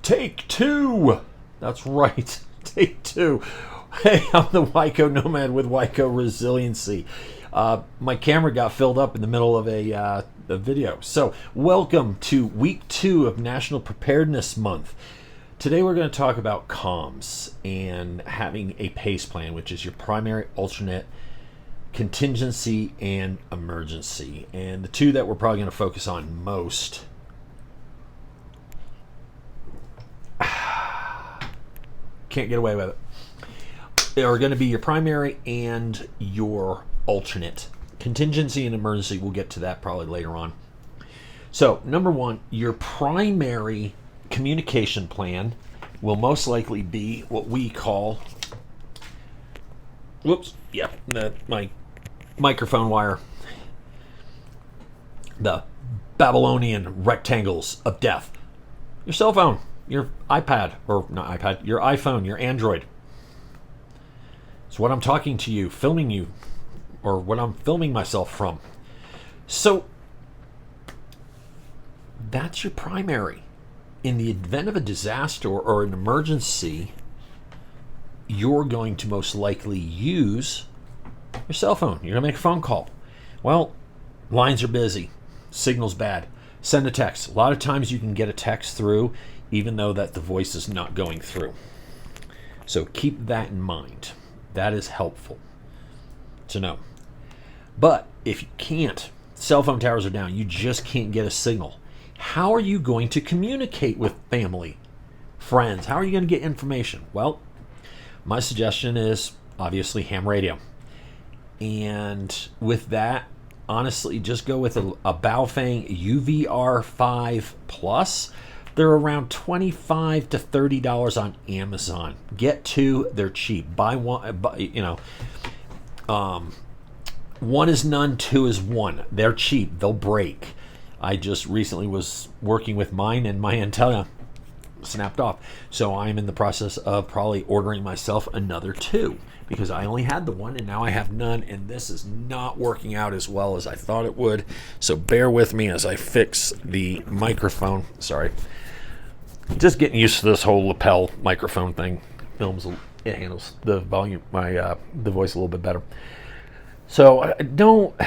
Take two. That's right. Take two. Hey, I'm the Wyco Nomad with Wyco Resiliency. My camera got filled up in the middle of a video. So welcome to week 2 of National Preparedness Month. Today we're going to talk about comms and having a PACE plan, which is your primary, alternate, contingency, and emergency. And the two that we're probably going to focus on most can't get away with it. They are going to be your primary and your alternate. Contingency and emergency, we'll get to that probably later on. So, number one, your primary communication plan will most likely be what we call, my microphone wire, the Babylonian rectangles of death. Your cell phone, your iPad, or not iPad, your iPhone, your Android. It's what I'm talking to you, filming you, or what I'm filming myself from. So that's your primary. In the event of a disaster or an emergency, you're going to most likely use your cell phone. You're going to make a phone call. Well, lines are busy, signal's bad. Send a text. A lot of times you can get a text through even though that the voice is not going through. So keep that in mind. That is helpful to know. But if you can't, cell phone towers are down, you just can't get a signal. How are you going to communicate with family, friends? How are you going to get information? Well, my suggestion is obviously ham radio. And with that, honestly, just go with a Baofeng UV-5R Plus. They're around $25 to $30 on Amazon. Get two, they're cheap. Buy one, one is none, two is one. They're cheap, they'll break. I just recently was working with mine and my antenna snapped off. So I'm in the process of probably ordering myself another two because I only had the one and now I have none, and this is not working out as well as I thought it would. So bear with me as I fix the microphone. Sorry. Just getting used to this whole lapel microphone thing. It handles the volume, the voice a little bit better. So don't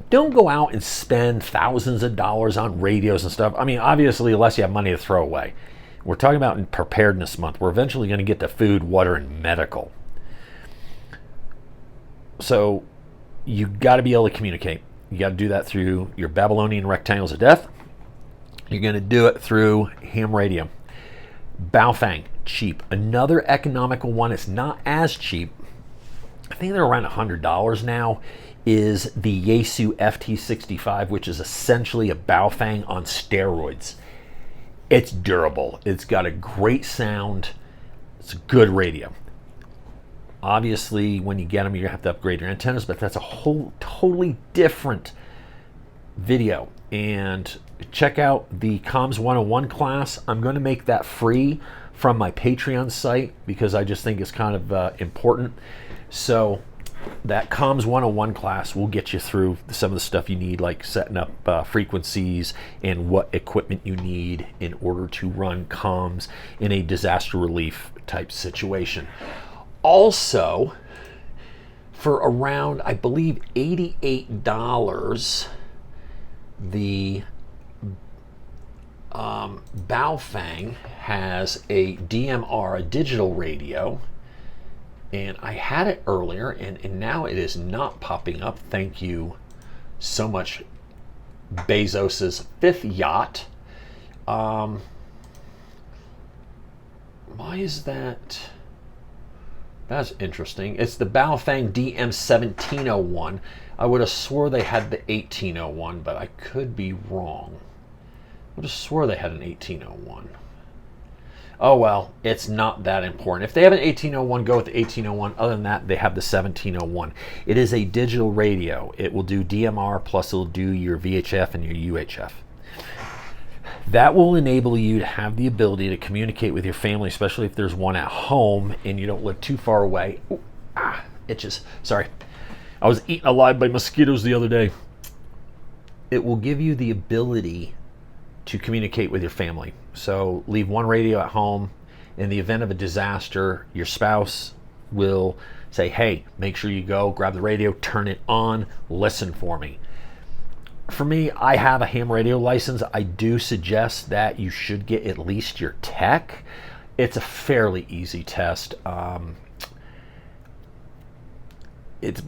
go out and spend thousands of dollars on radios and stuff. I mean, obviously, unless you have money to throw away. We're talking about in Preparedness Month. We're eventually going to get to food, water, and medical. So you got to be able to communicate. You got to do that through your Babylonian rectangles of death. You're going to do it through ham radio. Baofeng, cheap. Another economical one, it's not as cheap. I think they're around $100 now, is the Yu FT65, which is essentially a Baofeng on steroids. It's durable. It's got a great sound. It's a good radio. Obviously, when you get them, you're going to have to upgrade your antennas, but that's a whole totally different video. And check out the Comms 101 class. I'm going to make that free from my Patreon site because I just think it's kind of important. So that Comms 101 class will get you through some of the stuff you need, like setting up frequencies and what equipment you need in order to run comms in a disaster relief type situation. Also, for around, I believe, $88, the Baofeng has a DMR, a digital radio, and I had it earlier, and now it is not popping up. Thank you so much, Bezos's fifth yacht. Why is that? That's interesting. It's the Baofeng DM1701. I would have swore they had the 1801, but I could be wrong. I would have swore they had an 1801. Oh well, it's not that important. If they have an 1801, go with the 1801. Other than that, they have the 1701. It is a digital radio. It will do DMR, plus it'll do your VHF and your UHF. That will enable you to have the ability to communicate with your family, especially if there's one at home and you don't live too far away. Ooh, itches. Sorry. I was eaten alive by mosquitoes the other day. It will give you the ability to communicate with your family. So leave one radio at home. In the event of a disaster, your spouse will say, hey, make sure you go, grab the radio, turn it on, listen for me. For me, I have a ham radio license. I do suggest that you should get at least your tech. It's a fairly easy test. It's about